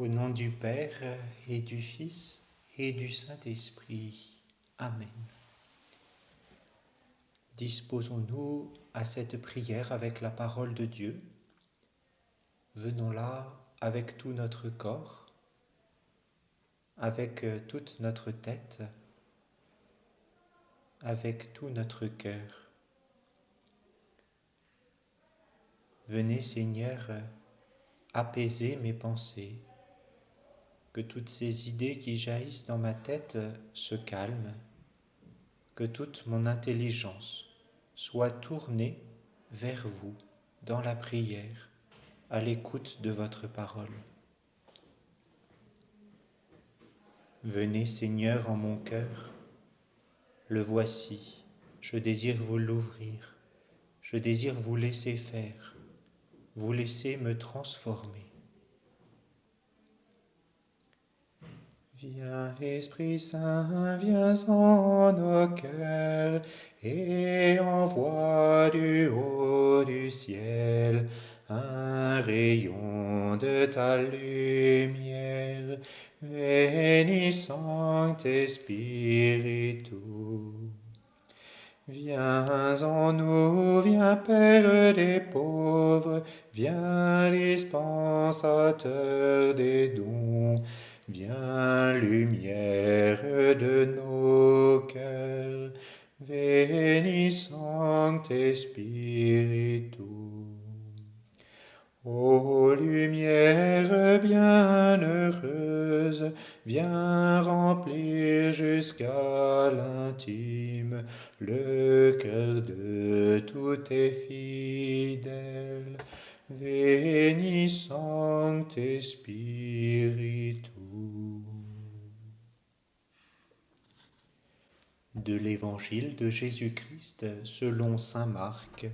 Au nom du Père et du Fils et du Saint-Esprit. Amen. Disposons-nous à cette prière avec la parole de Dieu. Venons-la avec tout notre corps, avec toute notre tête, avec tout notre cœur. Venez, Seigneur, apaiser mes pensées, que toutes ces idées qui jaillissent dans ma tête se calment, que toute mon intelligence soit tournée vers vous dans la prière, à l'écoute de votre parole. Venez, Seigneur, en mon cœur, le voici, je désire vous l'ouvrir, je désire vous laisser faire, vous laisser me transformer. Viens, Esprit Saint, viens en nos cœurs et envoie du haut du ciel un rayon de ta lumière. Veni Sancte Spiritus. Viens en nous, viens Père des pauvres, viens dispensateur des dons, viens lumière de nos cœurs, Veni Sancte Spiritus. Ô lumière bienheureuse, viens remplir jusqu'à l'intime le cœur de tous tes fidèles. Veni Sancte Spiritus. De l'Évangile de Jésus-Christ selon saint Marc.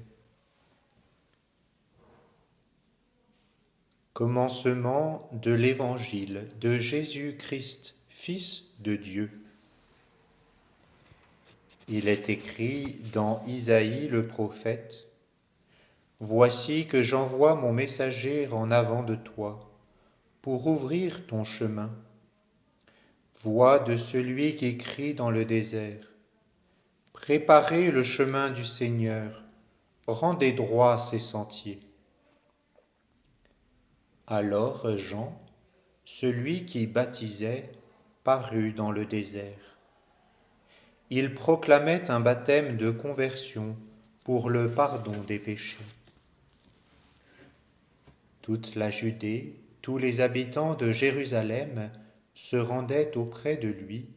Commencement de l'Évangile de Jésus-Christ, Fils de Dieu. Il est écrit dans Isaïe le prophète, « Voici que j'envoie mon messager en avant de toi, pour ouvrir ton chemin. Voix de celui qui crie dans le désert, préparez le chemin du Seigneur, rendez droit ses sentiers. » Alors Jean, celui qui baptisait, parut dans le désert. Il proclamait un baptême de conversion pour le pardon des péchés. Toute la Judée, tous les habitants de Jérusalem se rendaient auprès de lui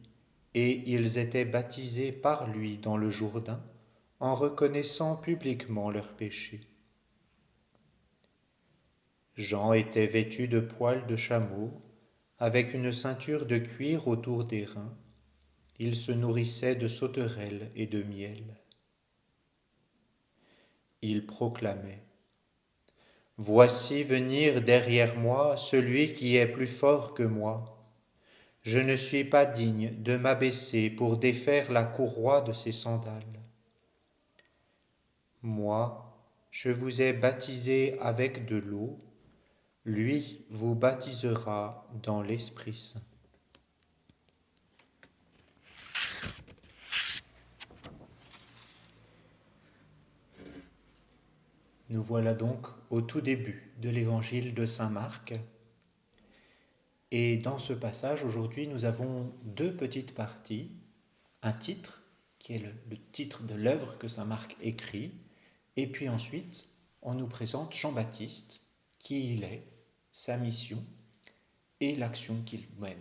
et ils étaient baptisés par lui dans le Jourdain en reconnaissant publiquement leurs péchés. Jean était vêtu de poils de chameau, avec une ceinture de cuir autour des reins. Il se nourrissait de sauterelles et de miel. Il proclamait, « Voici venir derrière moi celui qui est plus fort que moi. Je ne suis pas digne de m'abaisser pour défaire la courroie de ses sandales. Moi, je vous ai baptisé avec de l'eau, lui vous baptisera dans l'Esprit Saint. » Nous voilà donc au tout début de l'évangile de saint Marc. Et dans ce passage, aujourd'hui, nous avons deux petites parties. Un titre, qui est le titre de l'œuvre que saint Marc écrit, et puis ensuite, on nous présente Jean-Baptiste, qui il est, sa mission et l'action qu'il mène.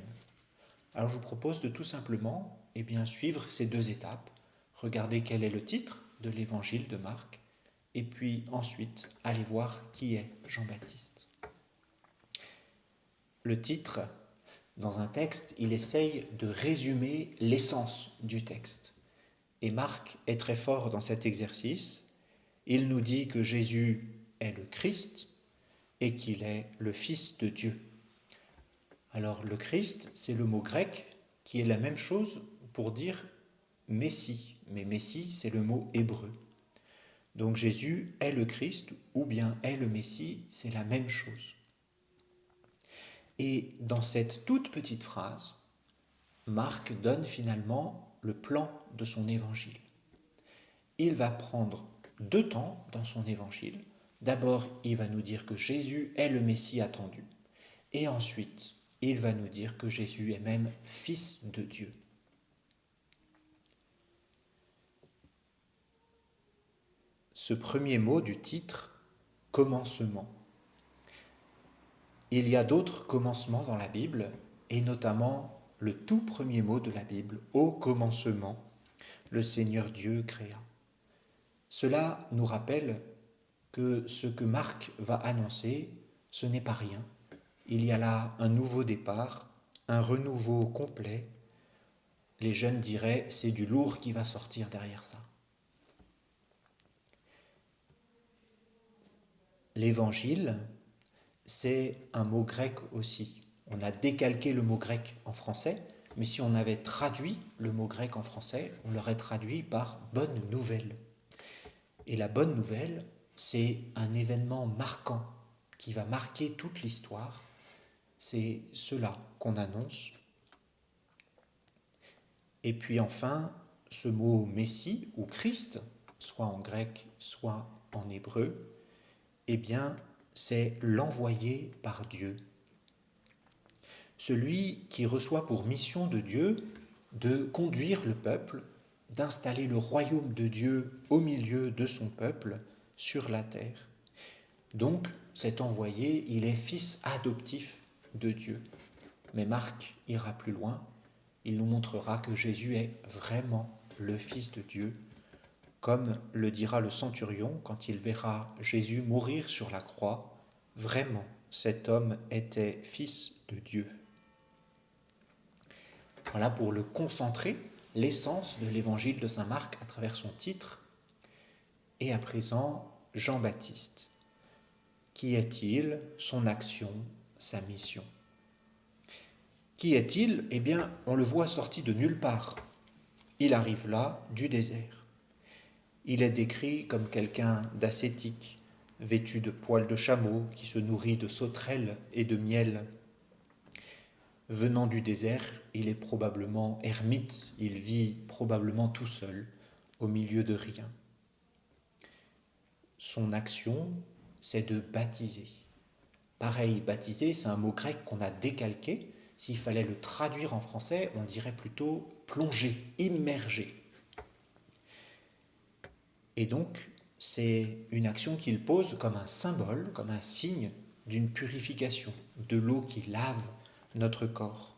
Alors je vous propose de tout simplement suivre ces deux étapes, regarder quel est le titre de l'évangile de Marc, et puis ensuite aller voir qui est Jean-Baptiste. Le titre, dans un texte, il essaye de résumer l'essence du texte. Et Marc est très fort dans cet exercice. Il nous dit que Jésus est le Christ et qu'il est le Fils de Dieu. Alors le Christ, c'est le mot grec qui est la même chose pour dire Messie. Mais Messie, c'est le mot hébreu. Donc Jésus est le Christ ou bien est le Messie, c'est la même chose. Et dans cette toute petite phrase, Marc donne finalement le plan de son évangile. Il va prendre 2 temps dans son évangile. D'abord, il va nous dire que Jésus est le Messie attendu. Et ensuite, il va nous dire que Jésus est même Fils de Dieu. Ce premier mot du titre, commencement. Il y a d'autres commencements dans la Bible, et notamment le tout premier mot de la Bible, au commencement, le Seigneur Dieu créa. Cela nous rappelle que ce que Marc va annoncer, ce n'est pas rien. Il y a là un nouveau départ, un renouveau complet. Les jeunes diraient, c'est du lourd qui va sortir derrière ça. L'évangile, c'est un mot grec aussi. On a décalqué le mot grec en français, mais si on avait traduit le mot grec en français, on l'aurait traduit par bonne nouvelle. Et la bonne nouvelle, c'est un événement marquant qui va marquer toute l'histoire. C'est cela qu'on annonce. Et puis enfin, ce mot Messie ou Christ, soit en grec, soit en hébreu, eh bien, c'est l'envoyé par Dieu. Celui qui reçoit pour mission de Dieu de conduire le peuple, d'installer le royaume de Dieu au milieu de son peuple sur la terre. Donc, cet envoyé, il est fils adoptif de Dieu. Mais Marc ira plus loin, il nous montrera que Jésus est vraiment le Fils de Dieu, comme le dira le centurion quand il verra Jésus mourir sur la croix. Vraiment, cet homme était Fils de Dieu. Voilà pour le concentrer, l'essence de l'évangile de saint Marc à travers son titre. Et à présent, Jean-Baptiste. Qui est-il? Son action, sa mission. Qui est-il? Eh bien, on le voit sorti de nulle part. Il arrive là, du désert. Il est décrit comme quelqu'un d'ascétique, vêtu de poils de chameau, qui se nourrit de sauterelles et de miel. Venant du désert, il est probablement ermite, il vit probablement tout seul, au milieu de rien. Son action, c'est de baptiser. Pareil, baptiser, c'est un mot grec qu'on a décalqué. S'il fallait le traduire en français, on dirait plutôt plonger, immerger. Et donc, c'est une action qu'il pose comme un symbole, comme un signe d'une purification, de l'eau qui lave notre corps,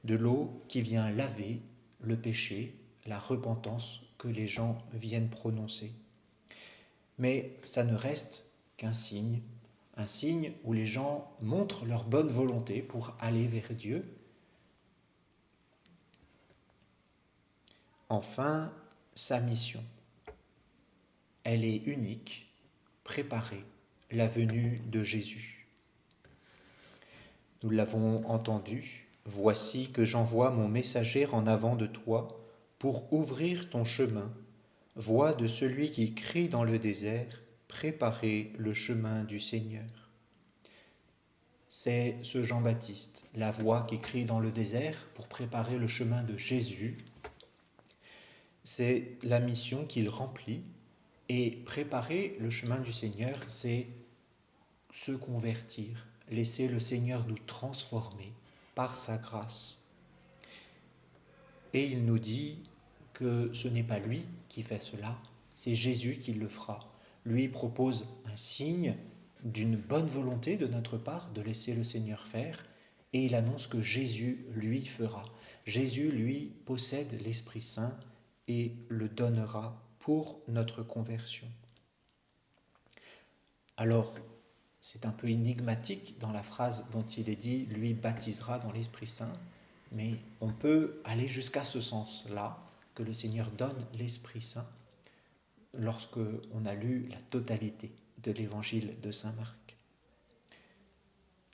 de l'eau qui vient laver le péché, la repentance que les gens viennent prononcer. Mais ça ne reste qu'un signe où les gens montrent leur bonne volonté pour aller vers Dieu. Enfin, sa mission. Elle est unique, préparer la venue de Jésus. Nous l'avons entendu, voici que j'envoie mon messager en avant de toi pour ouvrir ton chemin. Voix de celui qui crie dans le désert, préparez le chemin du Seigneur. C'est ce Jean-Baptiste, la voix qui crie dans le désert pour préparer le chemin de Jésus. C'est la mission qu'il remplit. Et préparer le chemin du Seigneur, c'est se convertir, laisser le Seigneur nous transformer par sa grâce. Et il nous dit que ce n'est pas lui qui fait cela, c'est Jésus qui le fera. Lui propose un signe d'une bonne volonté de notre part de laisser le Seigneur faire, et il annonce que Jésus, lui, fera. Jésus, lui, possède l'Esprit Saint et le donnera pour notre conversion. Alors, c'est un peu énigmatique dans la phrase dont il est dit « lui baptisera dans l'Esprit Saint », mais on peut aller jusqu'à ce sens-là, que le Seigneur donne l'Esprit Saint, lorsqu'on a lu la totalité de l'évangile de saint Marc.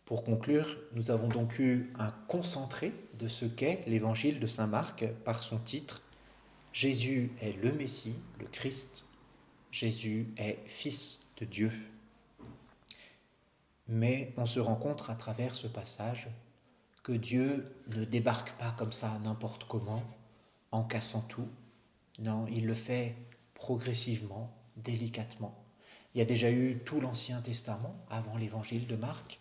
Pour conclure, nous avons donc eu un concentré de ce qu'est l'évangile de saint Marc par son titre « Jésus est le Messie, le Christ, Jésus est Fils de Dieu ». Mais on se rend compte à travers ce passage que Dieu ne débarque pas comme ça n'importe comment, en cassant tout. Non, il le fait progressivement, délicatement. Il y a déjà eu tout l'Ancien Testament avant l'évangile de Marc,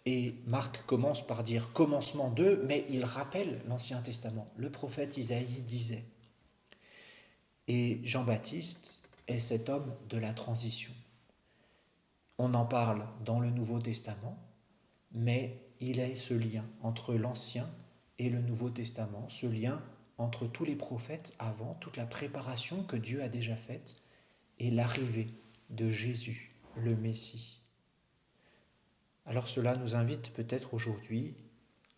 et Marc commence par dire commencement de, mais il rappelle l'Ancien Testament. Le prophète Isaïe disait. Et Jean-Baptiste est cet homme de la transition. On en parle dans le Nouveau Testament, mais il est ce lien entre l'Ancien et le Nouveau Testament, ce lien entre tous les prophètes avant, toute la préparation que Dieu a déjà faite, et l'arrivée de Jésus, le Messie. Alors cela nous invite peut-être aujourd'hui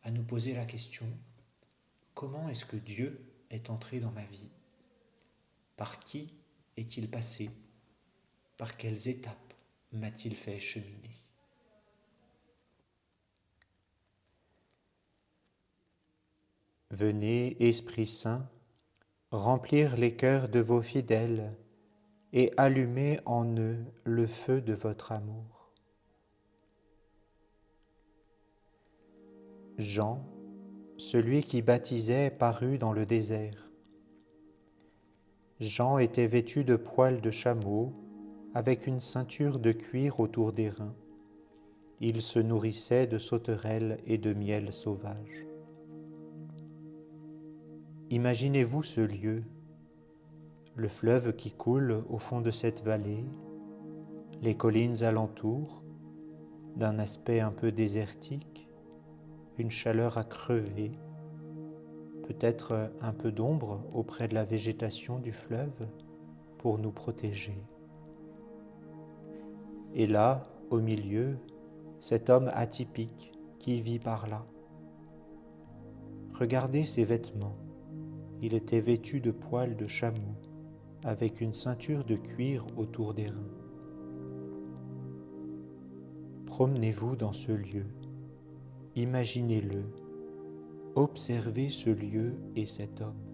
à nous poser la question, comment est-ce que Dieu est entré dans ma vie? Par qui est-il passé? Par quelles étapes m'a-t-il fait cheminer? Venez, Esprit Saint, remplir les cœurs de vos fidèles et allumer en eux le feu de votre amour. Jean, celui qui baptisait, parut dans le désert. Jean était vêtu de poils de chameau, avec une ceinture de cuir autour des reins. Il se nourrissait de sauterelles et de miel sauvage. Imaginez-vous ce lieu, le fleuve qui coule au fond de cette vallée, les collines alentour, d'un aspect un peu désertique, une chaleur à crever, peut-être un peu d'ombre auprès de la végétation du fleuve pour nous protéger. Et là, au milieu, cet homme atypique qui vit par là. Regardez ses vêtements. Il était vêtu de poils de chameau, avec une ceinture de cuir autour des reins. Promenez-vous dans ce lieu, imaginez-le, observez ce lieu et cet homme.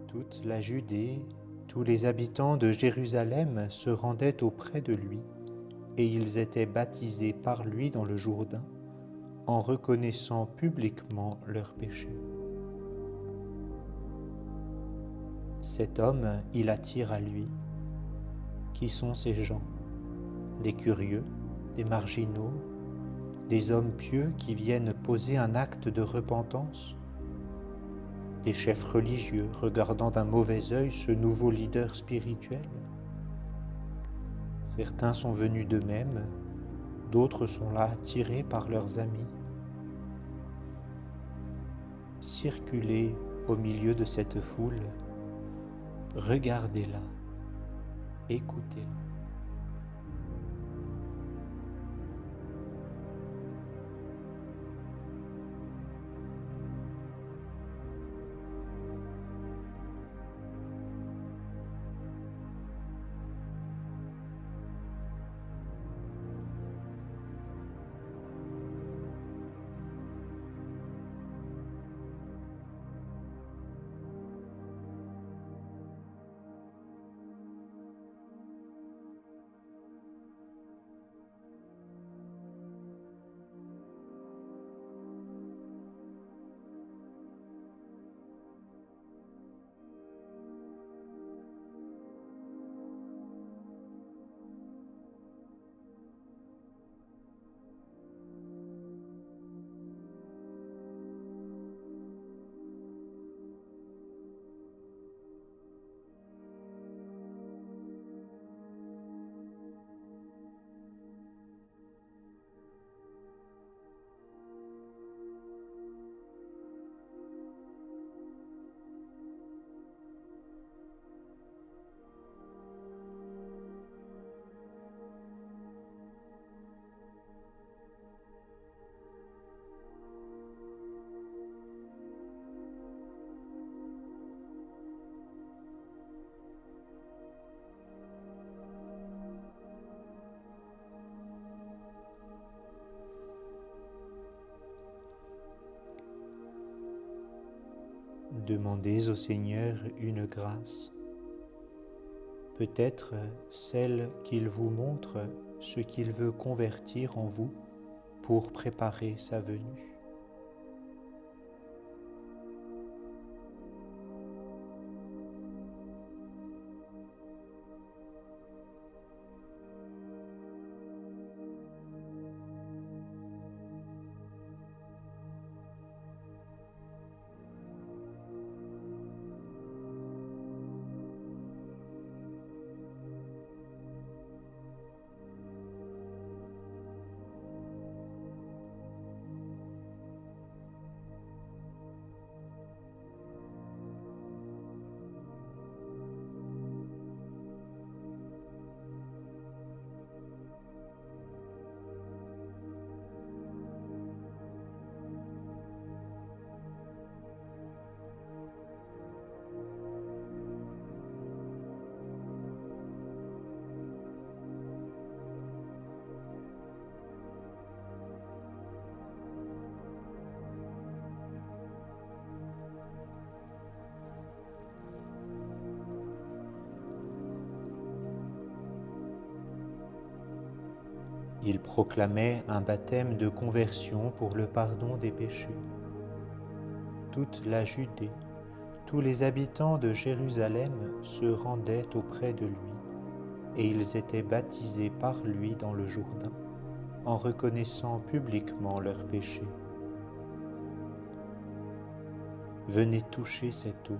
Toute la Judée, tous les habitants de Jérusalem se rendaient auprès de lui, et ils étaient baptisés par lui dans le Jourdain, en reconnaissant publiquement leurs péchés. Cet homme, il attire à lui. Qui sont ces gens? Des curieux, des marginaux, des hommes pieux qui viennent poser un acte de repentance? Des chefs religieux regardant d'un mauvais œil ce nouveau leader spirituel? Certains sont venus d'eux-mêmes, d'autres sont là attirés par leurs amis. Circulez au milieu de cette foule, regardez-la, écoutez-la. demandez au Seigneur une grâce, peut-être celle qu'il vous montre ce qu'il veut convertir en vous pour préparer sa venue. Il proclamait un baptême de conversion pour le pardon des péchés. Toute la Judée, tous les habitants de Jérusalem se rendaient auprès de lui, et ils étaient baptisés par lui dans le Jourdain, en reconnaissant publiquement leurs péchés. Venez toucher cette eau.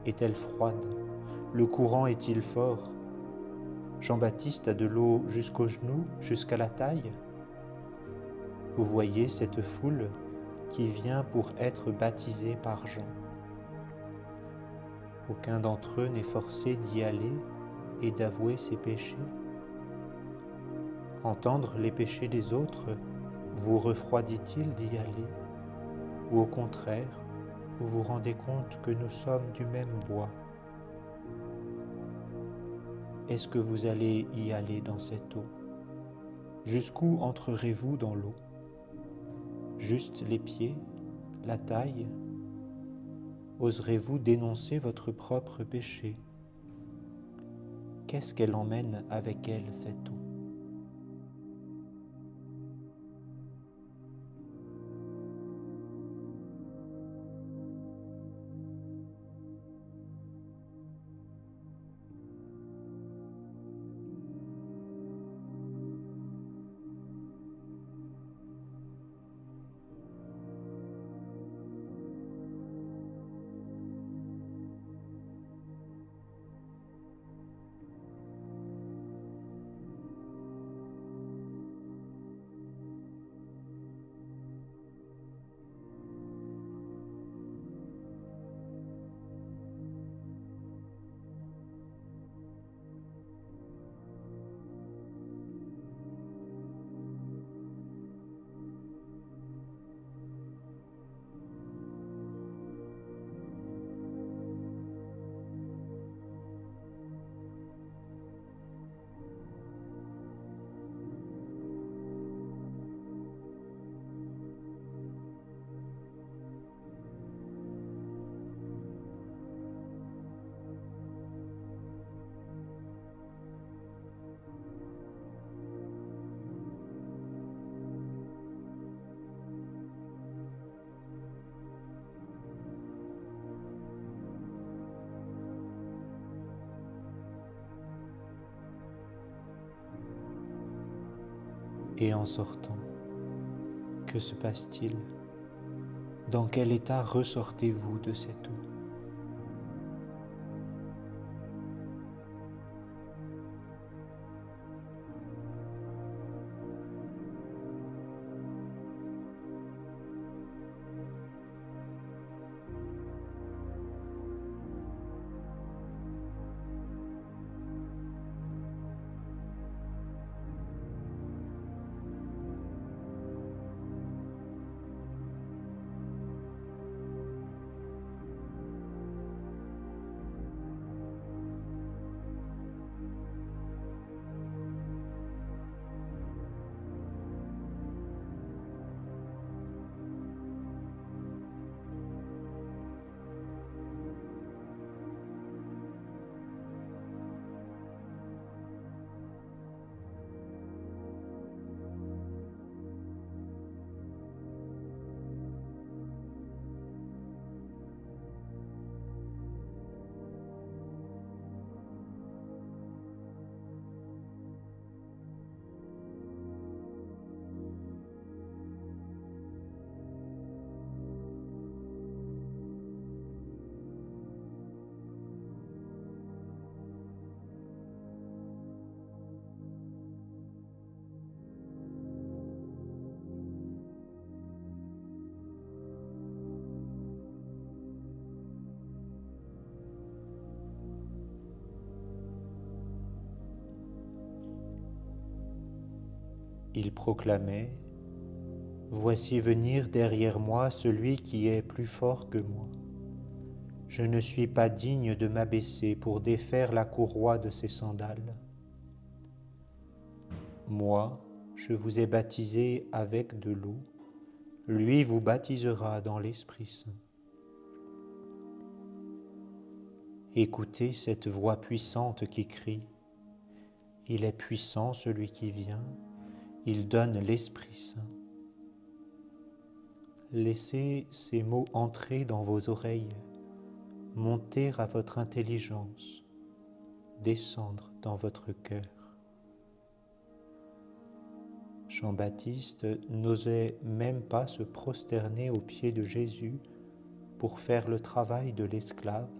Est-elle froide? Le courant est-il fort? Jean-Baptiste a de l'eau jusqu'aux genoux, jusqu'à la taille. Vous voyez cette foule qui vient pour être baptisée par Jean. Aucun d'entre eux n'est forcé d'y aller et d'avouer ses péchés. Entendre les péchés des autres vous refroidit-il d'y aller? Ou au contraire, vous vous rendez compte que nous sommes du même bois? Est-ce que vous allez y aller dans cette eau? Jusqu'où entrerez-vous dans l'eau? Juste les pieds, la taille? Oserez-vous dénoncer votre propre péché? Qu'est-ce qu'elle emmène avec elle, cette eau? Et en sortant, que se passe-t-il? Dans quel état ressortez-vous de cette eau? il proclamait : « Voici venir derrière moi celui qui est plus fort que moi. Je ne suis pas digne de m'abaisser pour défaire la courroie de ses sandales. Moi, je vous ai baptisé avec de l'eau, lui vous baptisera dans l'Esprit Saint. » Écoutez cette voix puissante qui crie : « Il est puissant celui qui vient, il donne l'Esprit Saint. » Laissez ces mots entrer dans vos oreilles, monter à votre intelligence, descendre dans votre cœur. Jean-Baptiste n'osait même pas se prosterner aux pieds de Jésus pour faire le travail de l'esclave,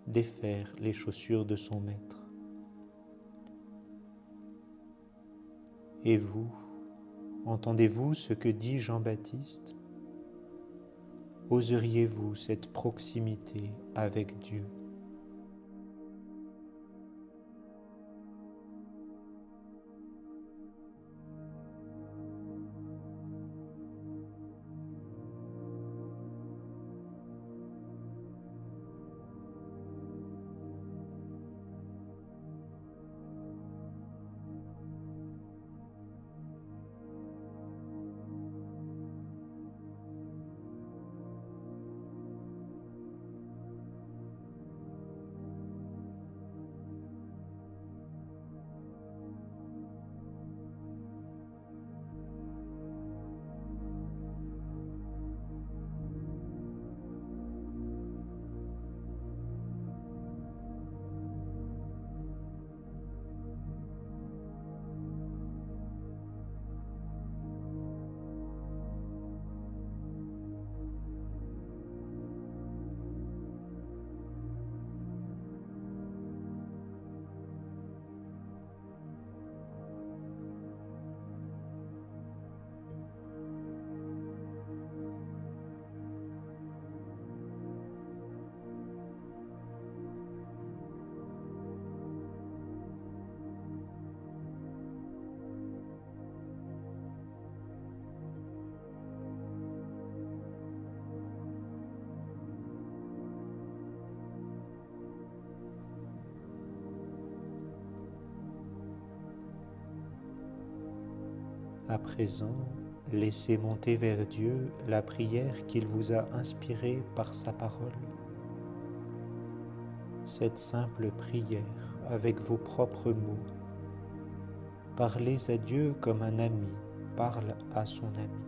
défaire les chaussures de son maître. Et vous, entendez-vous ce que dit Jean-Baptiste ? Oseriez-vous cette proximité avec Dieu ? À présent, laissez monter vers Dieu la prière qu'il vous a inspirée par sa parole. Cette simple prière avec vos propres mots. Parlez à Dieu comme un ami parle à son ami.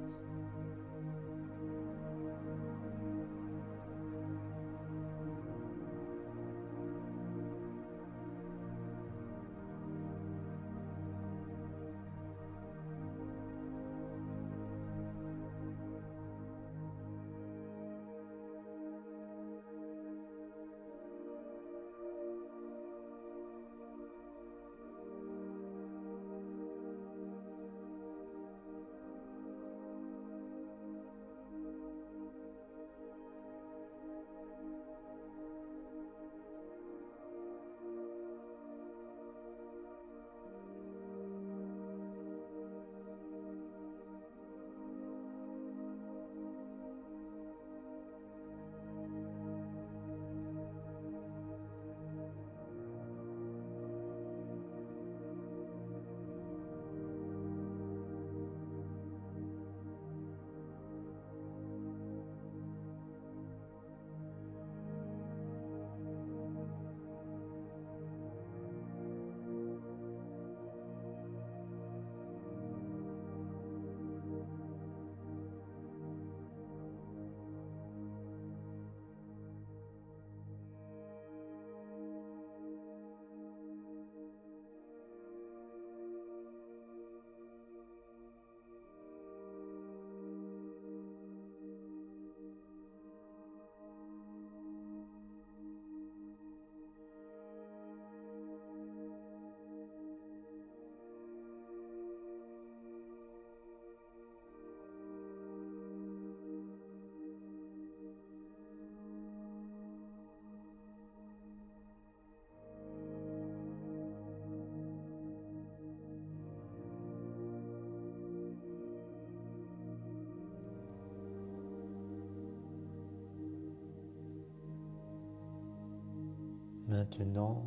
Maintenant,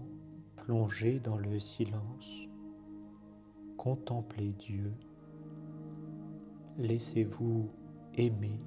plongez dans le silence, contemplez Dieu, laissez-vous aimer.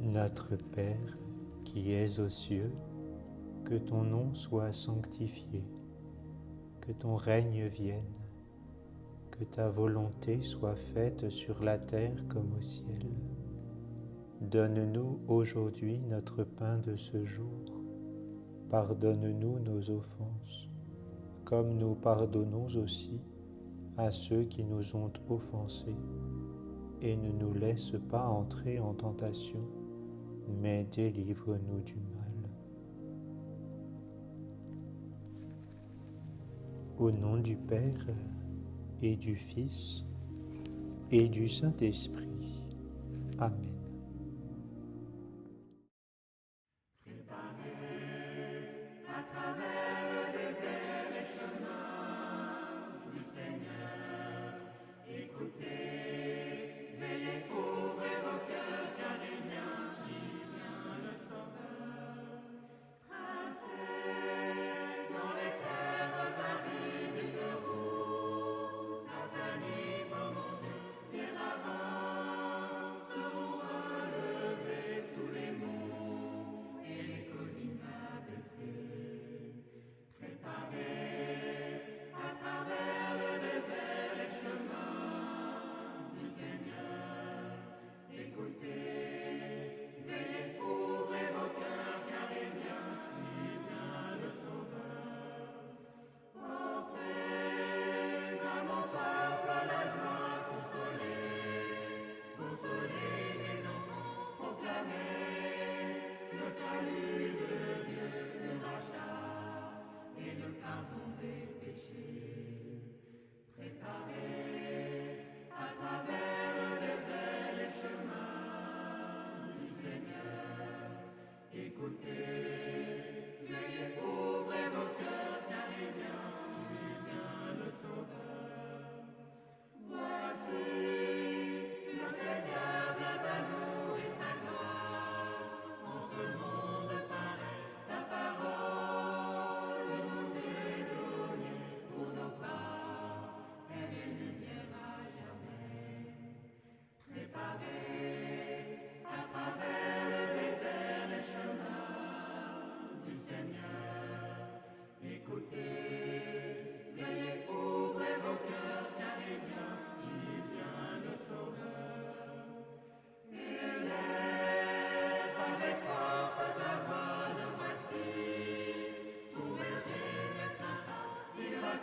Notre Père qui es aux cieux, que ton nom soit sanctifié, que ton règne vienne, que ta volonté soit faite sur la terre comme au ciel. Donne-nous aujourd'hui notre pain de ce jour. Pardonne-nous nos offenses, comme nous pardonnons aussi à ceux qui nous ont offensés. Et ne nous laisse pas entrer en tentation, mais délivre-nous du mal. Au nom du Père et du Fils et du Saint-Esprit. Amen.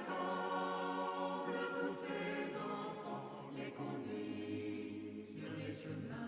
rassemble tous ses enfants, les conduit sur les chemins